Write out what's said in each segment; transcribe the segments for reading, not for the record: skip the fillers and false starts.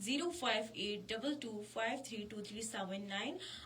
05822532379।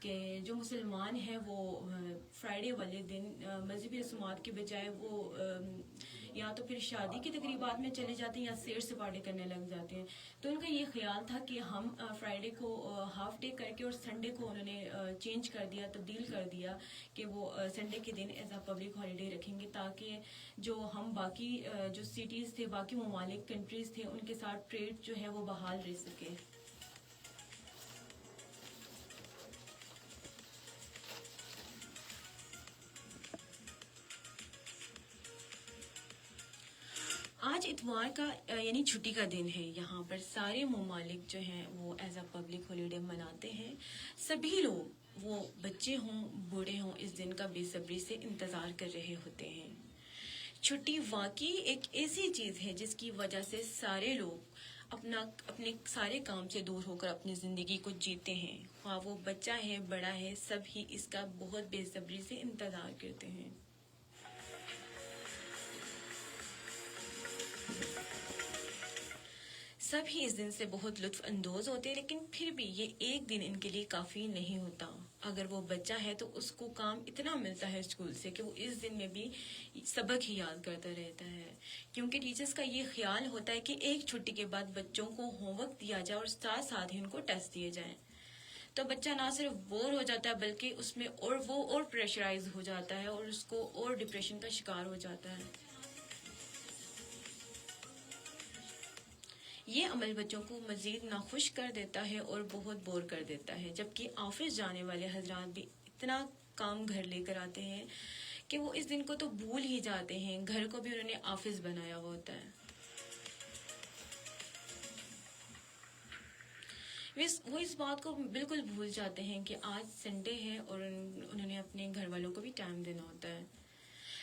کہ جو مسلمان ہیں وہ فرائیڈے والے دن مذہبی رسومات کے بجائے وہ یا تو پھر شادی کی تقریبات میں چلے جاتے ہیں یا سیر سپاٹے کرنے لگ جاتے ہیں. تو ان کا یہ خیال تھا کہ ہم فرائیڈے کو ہاف ڈے کر کے اور سنڈے کو انہوں نے چینج کر دیا, تبدیل کر دیا کہ وہ سنڈے کے دن ایز اے پبلک ہالیڈے رکھیں گے, تاکہ جو ہم باقی جو سٹیز تھے, باقی ممالک کنٹریز تھے, ان کے ساتھ ٹریڈ جو ہے وہ بحال رہ سکے. آج اتوار کا یعنی چھٹی کا دن ہے. یہاں پر سارے ممالک جو ہیں وہ ایز اے پبلک ہالیڈے مناتے ہیں. سبھی لوگ, وہ بچے ہوں بوڑھے ہوں, اس دن کا بے صبری سے انتظار کر رہے ہوتے ہیں. چھٹی واقعی ایک ایسی چیز ہے جس کی وجہ سے سارے لوگ اپنے سارے کام سے دور ہو کر اپنی زندگی کو جیتے ہیں. خواہ وہ بچہ ہے, بڑا ہے, سب ہی اس کا بہت بے صبری سے انتظار کرتے ہیں. سب ہی اس دن سے بہت لطف اندوز ہوتے ہیں, لیکن پھر بھی یہ ایک دن ان کے لیے کافی نہیں ہوتا. اگر وہ بچہ ہے تو اس کو کام اتنا ملتا ہے اسکول سے کہ وہ اس دن میں بھی سبق ہی یاد کرتا رہتا ہے, کیونکہ ٹیچرز کا یہ خیال ہوتا ہے کہ ایک چھٹی کے بعد بچوں کو ہوم ورک دیا جائے اور ساتھ ساتھ ہی ان کو ٹیسٹ دیے جائیں. تو بچہ نہ صرف بور ہو جاتا ہے بلکہ اس میں اور پریشرائز ہو جاتا ہے اور اس کو اور ڈپریشن کا شکار ہو جاتا ہے. یہ عمل بچوں کو مزید ناخوش کر دیتا ہے اور بہت بور کر دیتا ہے, جبکہ آفس جانے والے حضرات بھی اتنا کام گھر لے کر آتے ہیں کہ وہ اس دن کو تو بھول ہی جاتے ہیں. گھر کو بھی انہوں نے آفس بنایا ہوا ہوتا ہے. وہ اس بات کو بالکل بھول جاتے ہیں کہ آج سنڈے ہے اور انہوں نے اپنے گھر والوں کو بھی ٹائم دینا ہوتا ہے.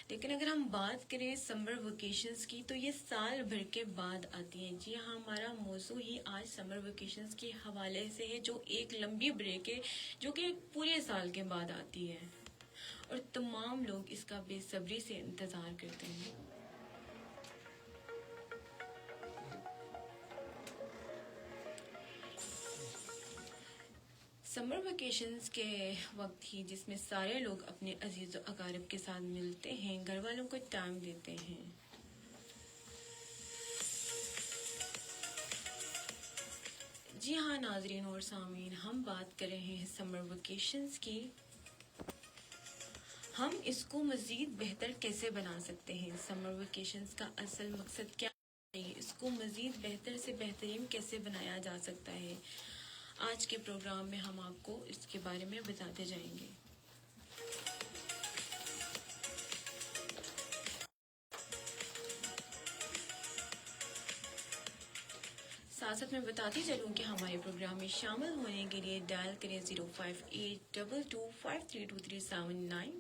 لیکن اگر ہم بات کریں سمر ویکیشنز کی تو یہ سال بھر کے بعد آتی ہیں. جی ہاں, ہمارا موضوع ہی آج سمر ویکیشنز کے حوالے سے ہے, جو ایک لمبی بریک ہے جو کہ پورے سال کے بعد آتی ہے اور تمام لوگ اس کا بے صبری سے انتظار کرتے ہیں. سمر ویکیشنز کے وقت ہی جس میں سارے لوگ اپنے عزیز و اقارب کے ساتھ ملتے ہیں, گھر والوں کو ٹائم دیتے ہیں. جی ہاں ناظرین اور سامعین, ہم بات کر رہے ہیں سمر ویکیشنز کی. ہم اس کو مزید بہتر کیسے بنا سکتے ہیں؟ سمر ویکیشنز کا اصل مقصد کیا ہے؟ اس کو مزید بہتر سے بہترین کیسے بنایا جا سکتا ہے؟ آج کے پروگرام میں ہم آپ کو اس کے بارے میں بتاتے جائیں گے. ساتھ میں بتاتی چلوں کہ ہمارے پروگرام میں شامل ہونے کے لیے ڈائل کریں 058225322379.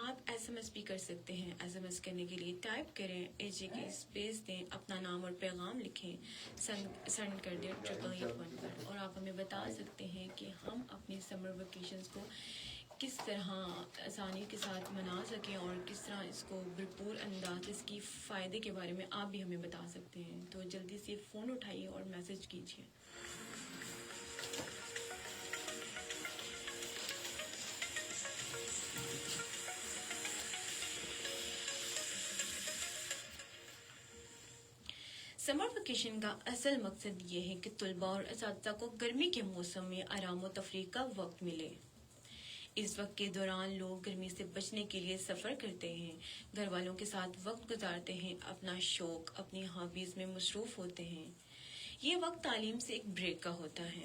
آپ ایس ایم ایس بھی کر سکتے ہیں. ایس ایم ایس کرنے کے لیے ٹائپ کریں AJ کے اسپیس دیں, اپنا نام اور پیغام لکھیں, سینڈ کر دیں 8881 پر. اور آپ ہمیں بتا سکتے ہیں کہ ہم اپنی سمر ویکیشنز کو کس طرح آسانی کے ساتھ منا سکیں اور کس طرح اس کو بھرپور انداز اس کی فائدے کے بارے میں آپ بھی ہمیں بتا سکتے ہیں. تو جلدی سے فون اٹھائیے اور میسج کیجیے. سمر ویکیشن کا اصل مقصد یہ ہے کہ طلباء اور اساتذہ کو گرمی کے موسم میں آرام و تفریح کا وقت ملے. اس وقت کے دوران لوگ گرمی سے بچنے کے لیے سفر کرتے ہیں, گھر والوں کے ساتھ وقت گزارتے ہیں, اپنا شوق, اپنی ہابیز میں مصروف ہوتے ہیں. یہ وقت تعلیم سے ایک بریک کا ہوتا ہے.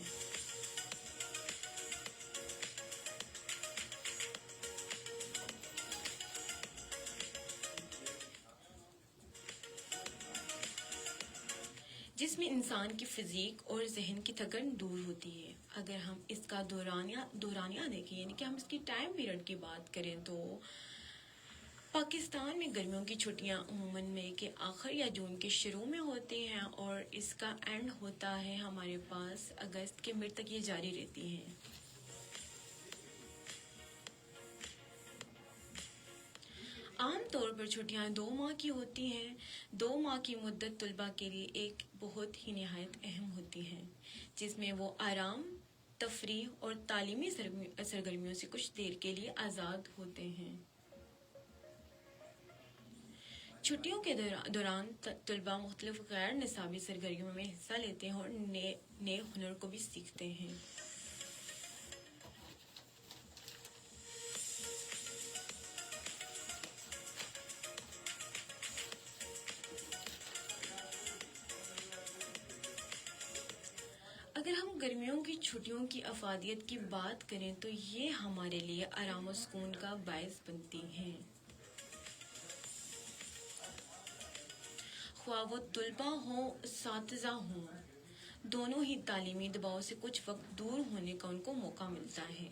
جس میں انسان کی فزیک اور ذہن کی تھکن دور ہوتی ہے. اگر ہم اس کا دورانیہ دیکھیں, یعنی کہ ہم اس کی ٹائم پیریڈ کی بات کریں تو پاکستان میں گرمیوں کی چھٹیاں عموماً مئی کے آخر یا جون کے شروع میں ہوتی ہیں اور اس کا اینڈ ہوتا ہے ہمارے پاس اگست کے مڈ تک یہ جاری رہتی ہیں. عام طور پر چھٹیاں 2 ماہ کی ہوتی ہیں. 2 ماہ کی مدت طلباء کے لیے ایک بہت ہی نہایت اہم ہوتی ہے, جس میں وہ آرام تفریح اور تعلیمی سرگرمیوں سے کچھ دیر کے لیے آزاد ہوتے ہیں۔ چھٹیوں کے دوران طلباء مختلف غیر نصابی سرگرمیوں میں حصہ لیتے ہیں اور نئے ہنر کو بھی سیکھتے ہیں۔ اگر ہم گرمیوں کی چھٹیوں کی افادیت کی بات کریں تو یہ ہمارے لیے آرام و سکون کا باعث بنتی ہیں۔ خواہ وہ طلباء ہوں اساتذہ ہوں، دونوں ہی تعلیمی دباؤ سے کچھ وقت دور ہونے کا ان کو موقع ملتا ہے۔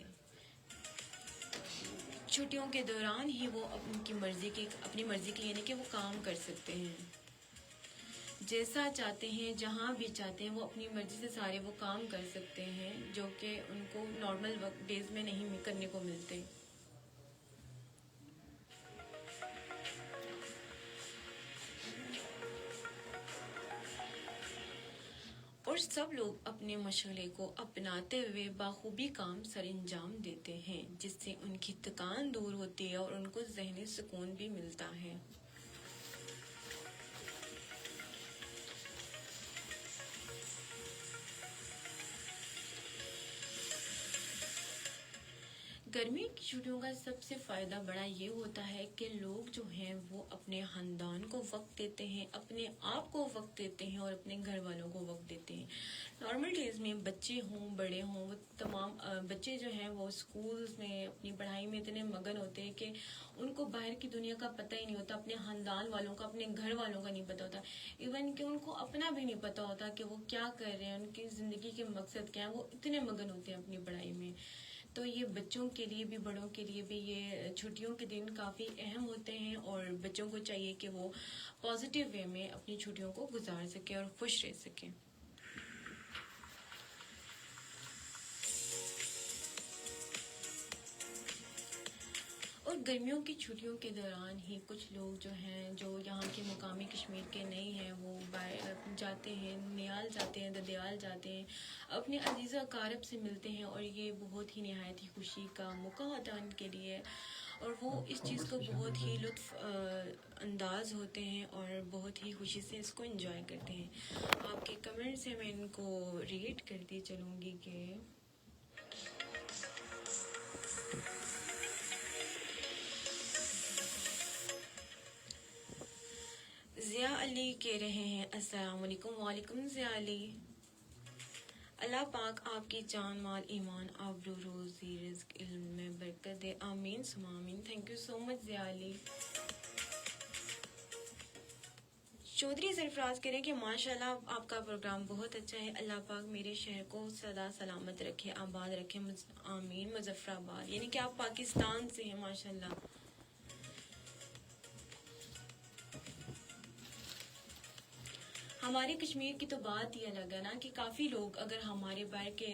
چھٹیوں کے دوران ہی وہ اپنی مرضی کی یعنی کہ وہ کام کر سکتے ہیں، جیسا چاہتے ہیں، جہاں بھی چاہتے ہیں، وہ اپنی مرضی سے سارے وہ کام کر سکتے ہیں جو کہ ان کو نارمل ڈیز میں نہیں کرنے کو ملتے۔ اور سب لوگ اپنے مشغلے کو اپناتے ہوئے بخوبی کام سر انجام دیتے ہیں، جس سے ان کی تھکان دور ہوتی ہے اور ان کو ذہنی سکون بھی ملتا ہے۔ گرمی کی چھٹیوں کا سب سے فائدہ بڑا یہ ہوتا ہے کہ لوگ جو ہیں وہ اپنے خاندان کو وقت دیتے ہیں، اپنے آپ کو وقت دیتے ہیں اور اپنے گھر والوں کو وقت دیتے ہیں۔ نارمل ڈیز میں بچے ہوں بڑے ہوں، وہ تمام بچے جو ہیں وہ اسکولز میں اپنی پڑھائی میں اتنے مگن ہوتے ہیں کہ ان کو باہر کی دنیا کا پتہ ہی نہیں ہوتا، اپنے خاندان والوں کا، اپنے گھر والوں کا نہیں پتہ ہوتا، ایون کہ ان کو اپنا بھی نہیں پتہ ہوتا کہ وہ کیا کر رہے ہیں، ان کی زندگی کے مقصد کیا ہیں، وہ اتنے مگن ہوتے ہیں اپنی پڑھائی میں۔ تو یہ بچوں کے لیے بھی بڑوں کے لیے بھی یہ چھٹیوں کے دن کافی اہم ہوتے ہیں، اور بچوں کو چاہیے کہ وہ پازیٹیو وے میں اپنی چھٹیوں کو گزار سکیں اور خوش رہ سکیں۔ اور گرمیوں کی چھٹیوں کے دوران ہی کچھ لوگ جو ہیں جو یہاں کے مقامی کشمیر کے نہیں ہیں، وہ باہر جاتے ہیں، نیال جاتے ہیں، ددیال جاتے ہیں، اپنے عزیز و اقارب سے ملتے ہیں، اور یہ بہت ہی نہایت ہی خوشی کا موقع ہوتا ہے ان کے لیے، اور وہ اس چیز کو بہت ہی لطف انداز ہوتے ہیں اور بہت ہی خوشی سے اس کو انجوائے کرتے ہیں۔ آپ کے کمنٹ سے میں ان کو ریڈ کرتی چلوں گی کہ ضیاء علی کہہ رہے ہیں السلام علیکم۔ وعلیکم ضیاء علی۔ اللہ پاک آپ کی جان مال ایمان آبرو روزی رزق علم میں برکت دے، آمین ثم آمین۔ تھینک یو سو مچ ضیاء علی۔ چودھری سرفراز کہہ رہے ہیں کہ ماشاءاللہ آپ کا پروگرام بہت اچھا ہے، اللہ پاک میرے شہر کو سدا سلامت رکھے، آباد رکھے، آمین۔ مظفر آباد یعنی کہ آپ پاکستان سے ہیں، ماشاءاللہ۔ ہمارے کشمیر کی تو بات ہی الگ ہے نا کہ کافی لوگ اگر ہمارے باہر کے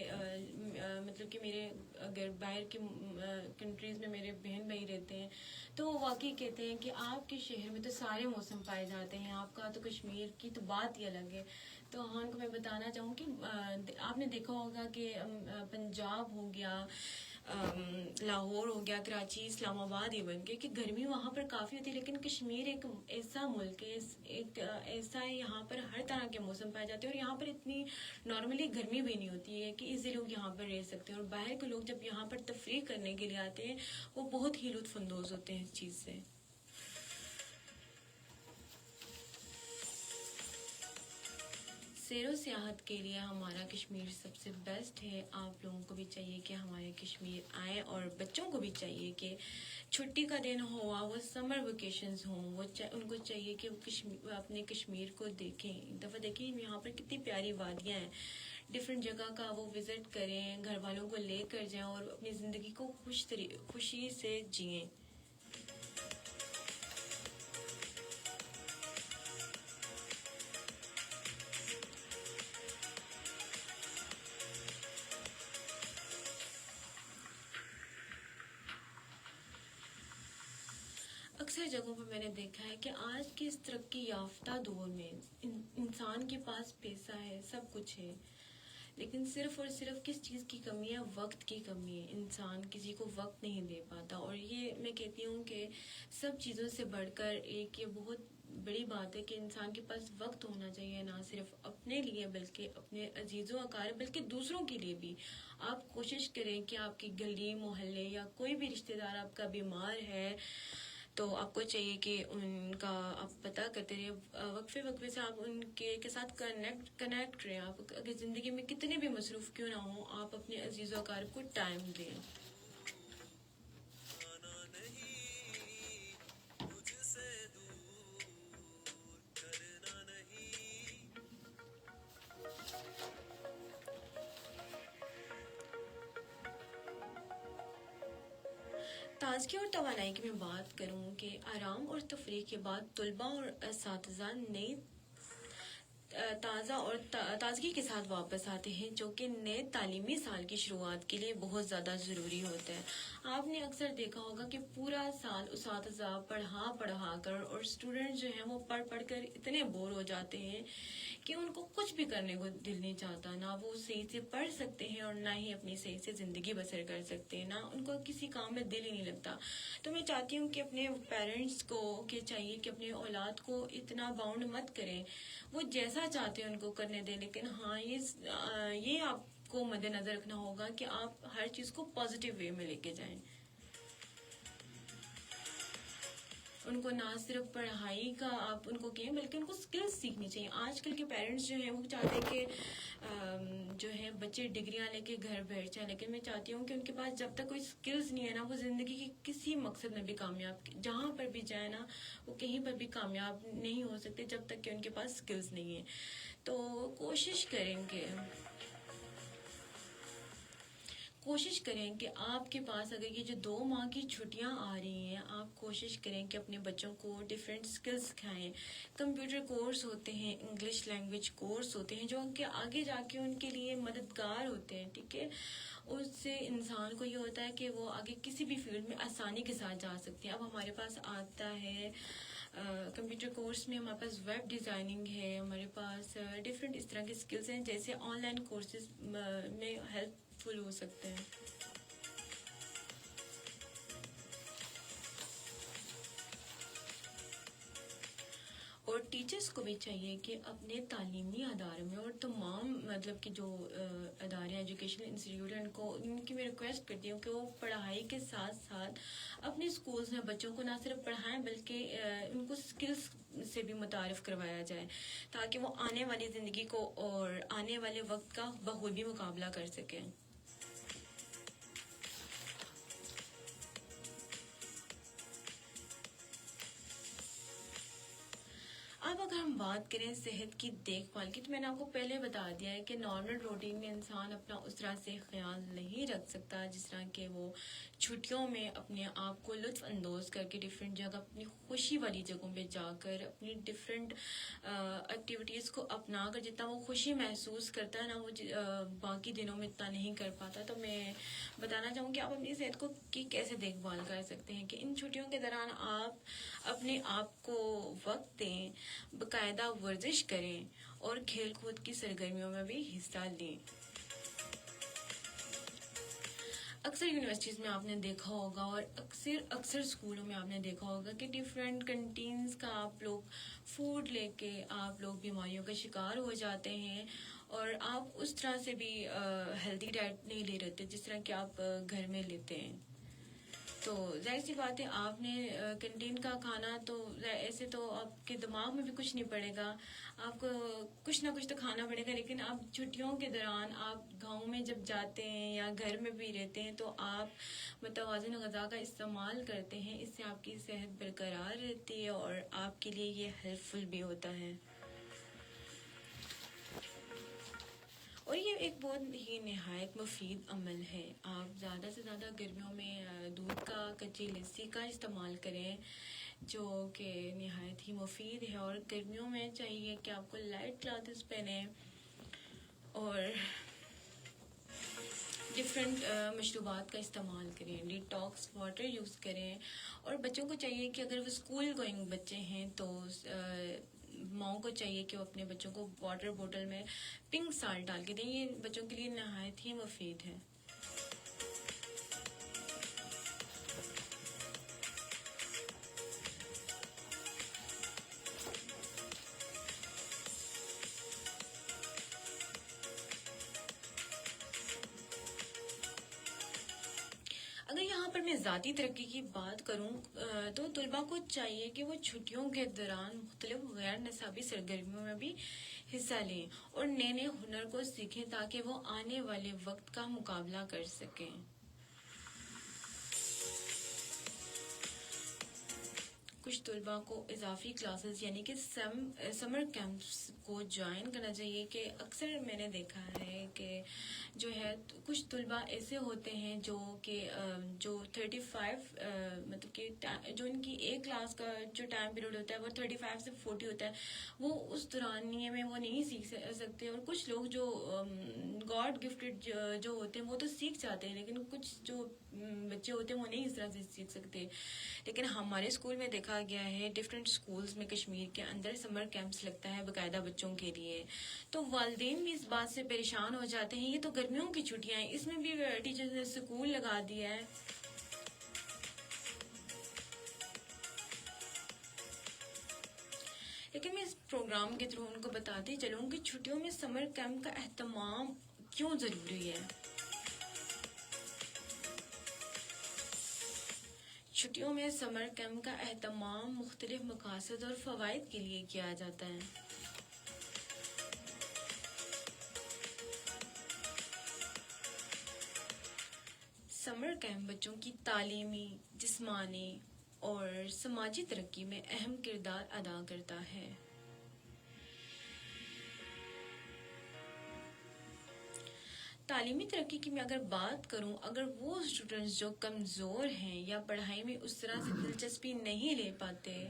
مطلب کہ میرے اگر باہر کے کنٹریز میں میرے بہن بھائی رہتے ہیں تو وہ واقعی کہتے ہیں کہ آپ کے شہر میں تو سارے موسم پائے جاتے ہیں، آپ کا تو کشمیر کی تو بات ہی الگ ہے۔ تو ہاں کو میں بتانا چاہوں کہ آپ نے دیکھا ہوگا کہ پنجاب ہو گیا، لاہور ہو گیا، کراچی، اسلام آباد ایون کہ گرمی وہاں پر کافی ہوتی ہے، لیکن کشمیر ایک ایسا ملک ہے، ایک ایسا ہے یہاں پر ہر طرح کے موسم پائے جاتے ہیں، اور یہاں پر اتنی نارملی گرمی بھی نہیں ہوتی ہے کہ ایزی لوگ یہاں پر رہ سکتے ہیں، اور باہر کے لوگ جب یہاں پر تفریح کرنے کے لیے آتے ہیں وہ بہت ہی لطف اندوز ہوتے ہیں اس چیز سے۔ سیر و سیاحت کے لیے ہمارا کشمیر سب سے بیسٹ ہے، آپ لوگوں کو بھی چاہیے کہ ہمارے کشمیر آئیں، اور بچوں کو بھی چاہیے کہ چھٹی کا دن ہوا، وہ سمر ویکیشنز ہوں، ان کو چاہیے کہ وہ اپنے کشمیر کو دیکھیں، ایک دفعہ دیکھیں یہاں پر کتنی پیاری وادیاں ہیں، ڈفرینٹ جگہ کا وہ وزٹ کریں، گھر والوں کو لے کر جائیں اور اپنی زندگی کو خوشی سے جئیں۔ اکثر جگہوں پر میں نے دیکھا ہے کہ آج کے اس ترقی یافتہ دور میں انسان کے پاس پیسہ ہے، سب کچھ ہے، لیکن صرف اور صرف کس چیز کی کمی ہے؟ وقت کی کمی ہے. انسان کسی کو وقت نہیں دے پاتا. اور یہ میں کہتی ہوں کہ سب چیزوں سے بڑھ کر ایک یہ بہت بڑی بات ہے کہ انسان کے پاس وقت ہونا چاہیے، نہ صرف اپنے لیے بلکہ اپنے عزیزوں اقارب بلکہ دوسروں کے لیے بھی. آپ کوشش کریں کہ آپ کی گلی محلے یا کوئی بھی رشتہ دار آپ کا بیمار ہے تو آپ کو چاہیے کہ ان کا آپ پتہ کرتے رہے، وقفے سے آپ ان کے ساتھ کنیکٹ رہیں. آپ اگر زندگی میں کتنے بھی مصروف کیوں نہ ہوں، آپ اپنے عزیز و اقارب کو ٹائم دیں. تازگی اور توانائی کی میں بات کروں کہ آرام اور تفریح کے بعد طلباء اور اساتذہ نئی تازہ اور تازگی کے ساتھ واپس آتے ہیں، جو کہ نئے تعلیمی سال کی شروعات کے لیے بہت زیادہ ضروری ہوتا ہے. آپ نے اکثر دیکھا ہوگا کہ پورا سال اساتذہ پڑھا کر اور اسٹوڈنٹ جو ہیں وہ پڑھ کر اتنے بور ہو جاتے ہیں کہ ان کو کچھ بھی کرنے کو دل نہیں چاہتا. نہ وہ صحیح سے پڑھ سکتے ہیں اور نہ ہی اپنی صحیح سے زندگی بسر کر سکتے ہیں، نہ ان کو کسی کام میں دل ہی نہیں لگتا. تو میں چاہتی ہوں کہ اپنے پیرنٹس کو کہ چاہیے کہ اپنے اولاد کو اتنا باؤنڈ مت کریں، وہ جیسا چاہتے ہیں ان کو کرنے دیں. لیکن ہاں یہ آپ کو مد نظر رکھنا ہوگا کہ آپ ہر چیز کو پازیٹیو وے میں لے کے جائیں. ان کو نہ صرف پڑھائی کا آپ ان کو کہیں بلکہ ان کو سکلز سیکھنی چاہیے. آج کل کے پیرنٹس جو ہیں وہ چاہتے ہیں کہ جو ہے بچے ڈگریاں لے کے گھر بیٹھ جائیں، لیکن میں چاہتی ہوں کہ ان کے پاس جب تک کوئی سکلز نہیں ہے نا، وہ زندگی کے کسی مقصد میں بھی کامیاب جہاں پر بھی جائیں نا، وہ کہیں پر بھی کامیاب نہیں ہو سکتے جب تک کہ ان کے پاس سکلز نہیں ہیں. تو کوشش کریں کہ آپ کے پاس اگر یہ جو 2 ماہ کی چھٹیاں آ رہی ہیں، آپ کوشش کریں کہ اپنے بچوں کو ڈیفرنٹ سکلز سکھائیں. کمپیوٹر کورس ہوتے ہیں، انگلش لینگویج کورس ہوتے ہیں جو کہ آگے جا کے ان کے لیے مددگار ہوتے ہیں. ٹھیک ہے، اس سے انسان کو یہ ہوتا ہے کہ وہ آگے کسی بھی فیلڈ میں آسانی کے ساتھ جا سکتے ہیں. اب ہمارے پاس آتا ہے کمپیوٹر کورس میں ہمارے پاس ویب ڈیزائننگ ہے، ہمارے پاس ڈفرینٹ اس طرح کے سکلز ہیں جیسے آن لائن کورسز میں ہیلپ فل ہو سکتے ہیں. اور ٹیچرس کو بھی چاہیے کہ اپنے تعلیمی اداروں میں اور تمام مطلب کہ جو ادارے ایجوکیشنل انسٹیٹیوٹ ہیں ان کی میں ریکویسٹ کرتی ہوں کہ وہ پڑھائی کے ساتھ ساتھ اپنے اسکولز میں بچوں کو نہ صرف پڑھائیں بلکہ ان کو سکلز سے بھی متعارف کروایا جائے تاکہ وہ آنے والی زندگی کو اور آنے والے وقت کا بخوبی مقابلہ کر سکیں. اب اگر ہم بات کریں صحت کی دیکھ بھال کی، تو میں نے آپ کو پہلے بتا دیا ہے کہ نارمل روٹین میں انسان اپنا اس طرح سے خیال نہیں رکھ سکتا جس طرح کہ وہ چھٹیوں میں اپنے آپ کو لطف اندوز کر کے ڈفرینٹ جگہ اپنی خوشی والی جگہوں پہ جا کر اپنی ڈفرینٹ ایکٹیویٹیز کو اپنا کر جتنا وہ خوشی محسوس کرتا ہے نا، وہ باقی دنوں میں اتنا نہیں کر پاتا. تو میں بتانا چاہوں کہ آپ اپنی صحت کو کیسے دیکھ بھال کر سکتے ہیں کہ ان چھٹیوں کے دوران آپ اپنے آپ کو وقت دیں، باقاعدہ ورزش کریں اور کھیل کود کی سرگرمیوں میں بھی حصہ لیں. اکثر یونیورسٹیز میں آپ نے دیکھا ہوگا اور اکثر اسکولوں میں آپ نے دیکھا ہوگا کہ ڈفرینٹ کنٹینز کا آپ لوگ فوڈ لے کے آپ لوگ بیماریوں کا شکار ہو جاتے ہیں اور آپ اس طرح سے بھی ہیلدی ڈائٹ نہیں لے رہتے جس طرح کہ آپ گھر میں لیتے ہیں. تو ظاہر سی بات ہے آپ نے کینٹین کا کھانا تو ایسے تو آپ کے دماغ میں بھی کچھ نہیں پڑے گا، آپ کو کچھ نہ کچھ تو کھانا پڑے گا. لیکن آپ چھٹیوں کے دوران آپ گاؤں میں جب جاتے ہیں یا گھر میں بھی رہتے ہیں تو آپ متوازن غذا کا استعمال کرتے ہیں. اس سے آپ کی صحت برقرار رہتی ہے اور آپ کے لیے یہ ہیلپ فل بھی ہوتا ہے. اور یہ ایک بہت ہی نہایت مفید عمل ہے. آپ زیادہ سے زیادہ گرمیوں میں دودھ کا کچی لسی کا استعمال کریں جو کہ نہایت ہی مفید ہے. اور گرمیوں میں چاہیے کہ آپ کو لائٹ کلاتھز پہنیں اور ڈفرینٹ مشروبات کا استعمال کریں، ڈیٹاکس واٹر یوز کریں. اور بچوں کو چاہیے کہ اگر وہ اسکول گوئنگ بچے ہیں تو ماؤں کو چاہیے کہ وہ اپنے بچوں کو واٹر بوٹل میں پنک سالٹ ڈال کے دیں. یہ بچوں کے لیے نہایت ہی مفید ہے. اگر یہاں پر میں ذاتی ترقی کی بات کروں تو طلباء کو چاہیے کہ وہ چھٹیوں کے دوران مختلف غیر نصابی سرگرمیوں میں بھی حصہ لیں اور نئے نئے ہنر کو سیکھیں تاکہ وہ آنے والے وقت کا مقابلہ کر سکیں. کچھ طلباء کو اضافی کلاسز یعنی کہ سمر کیمپس کو جوائن کرنا چاہیے. کہ اکثر میں نے دیکھا ہے کہ جو ہے کچھ طلباء ایسے ہوتے ہیں جو کہ جو 35 مطلب کہ جو ان کی ایک کلاس کا جو ٹائم پیریڈ ہوتا ہے وہ 35 سے 40 ہوتا ہے, وہ اس دورانیے میں وہ نہیں سیکھ سکتے. اور کچھ لوگ جو گاڈ گفٹڈ جو ہوتے ہیں وہ تو سیکھ جاتے ہیں, لیکن کچھ جو بچے ہوتے ہیں وہ نہیں اس طرح سے سیکھ سکتے. لیکن ہمارے اسکول میں دیکھا گیا ہے ڈفرینٹ اسکولز میں کشمیر کے اندر سمر کیمپس لگتا ہے باقاعدہ بچوں کے لیے. تو والدین بھی اس بات سے پریشان ہو جاتے ہیں, یہ تو گرمیوں کی چھٹیاں ہیں, اس میں بھی ٹیچرز نے اسکول لگا دیا ہے. لیکن میں اس پروگرام کے تھرو ان کو بتاتی چلوں کہ چھٹیوں میں سمر کیمپ کا اہتمام کیوں ضروری ہے. چھٹیوں میں سمر کیمپ کا اہتمام مختلف مقاصد اور فوائد کے لیے کیا جاتا ہے. سمر کیمپ بچوں کی تعلیمی, جسمانی اور سماجی ترقی میں اہم کردار ادا کرتا ہے. تعلیمی ترقی کی میں اگر بات کروں, اگر وہ اسٹوڈنٹس جو کمزور ہیں یا پڑھائی میں اس طرح سے دلچسپی نہیں لے پاتے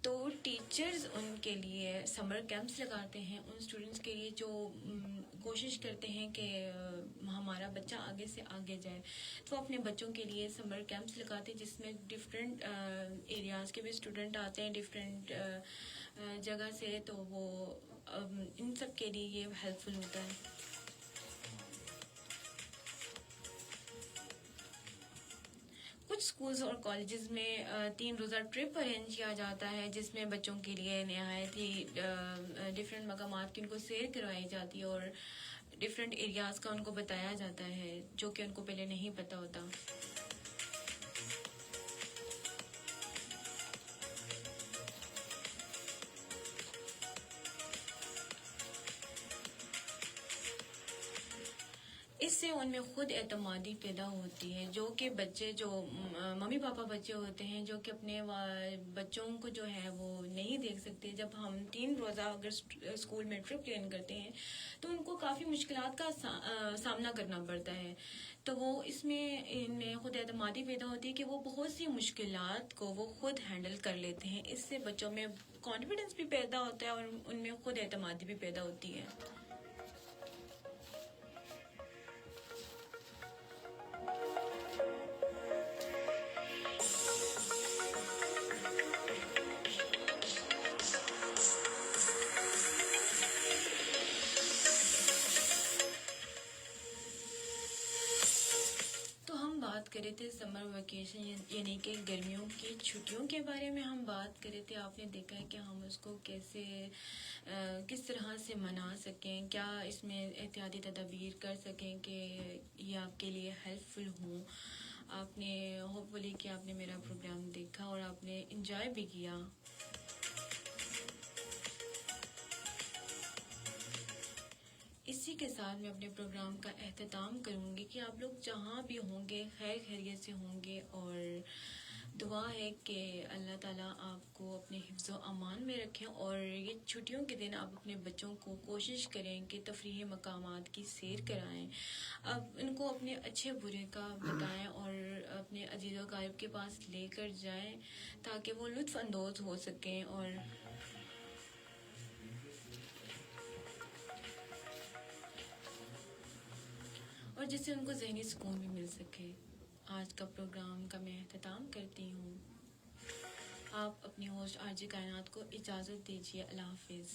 تو ٹیچرز ان کے لیے سمر کیمپس لگاتے ہیں. ان اسٹوڈنٹس کے لیے جو کوشش کرتے ہیں کہ ہمارا بچہ آگے سے آگے جائے, تو اپنے بچوں کے لیے سمر کیمپس لگاتے ہیں جس میں ڈفرینٹ ایریاز کے بھی اسٹوڈنٹ آتے ہیں ڈفرینٹ جگہ سے. تو وہ ان سب کے لیے یہ ہیلپ فل ہوتا ہے. کچھ اسکولز اور کالجز میں 3 روزہ ٹرپ ارینج کیا جاتا ہے جس میں بچوں کے لیے نہایت ہی ڈفرینٹ مقامات کی ان کو سیر کروائی جاتی ہے اور ڈفرینٹ ایریاز کا ان کو بتایا جاتا ہے جو کہ ان کو پہلے نہیں پتہ ہوتا. اس سے ان میں خود اعتمادی پیدا ہوتی ہے. جو کہ بچے جو ممی پاپا بچے ہوتے ہیں جو کہ اپنے بچوں کو جو ہے وہ نہیں دیکھ سکتے, جب ہم 3 روزہ اگر اسکول میں ٹرپ پلان کرتے ہیں تو ان کو کافی مشکلات کا سامنا کرنا پڑتا ہے. تو وہ اس میں ان میں خود اعتمادی پیدا ہوتی ہے کہ وہ بہت سی مشکلات کو وہ خود ہینڈل کر لیتے ہیں. اس سے بچوں میں کانفیڈنس بھی پیدا ہوتا ہے اور ان میں خود اعتمادی بھی پیدا ہوتی ہے. کرے تھے سمر ویکیشن یعنی کہ گرمیوں کی چھٹیوں کے بارے میں ہم بات کرے تھے. آپ نے دیکھا ہے کہ ہم اس کو کیسے کس طرح سے منا سکیں, کیا اس میں احتیاطی تدابیر کر سکیں کہ یہ آپ کے لیے ہیلپ فل ہوں. آپ نے ہوپ فلی کہ آپ نے میرا پروگرام دیکھا اور آپ نے انجوائے بھی کیا. اسی کے ساتھ میں اپنے پروگرام کا اختتام کروں گی کہ آپ لوگ جہاں بھی ہوں گے خیر خیریت سے ہوں گے, اور دعا ہے کہ اللہ تعالیٰ آپ کو اپنے حفظ و امان میں رکھیں. اور یہ چھٹیوں کے دن آپ اپنے بچوں کو کوشش کریں کہ تفریحی مقامات کی سیر کرائیں, اب ان کو اپنے اچھے برے کا بتائیں اور اپنے عزیز و اقارب کے پاس لے کر جائیں تاکہ وہ لطف اندوز ہو سکیں اور جس سے ان کو ذہنی سکون بھی مل سکے. آج کا پروگرام کا میں اختتام کرتی ہوں. آپ اپنی ہوسٹ آر جے کائنات کو اجازت دیجیے. اللہ حافظ.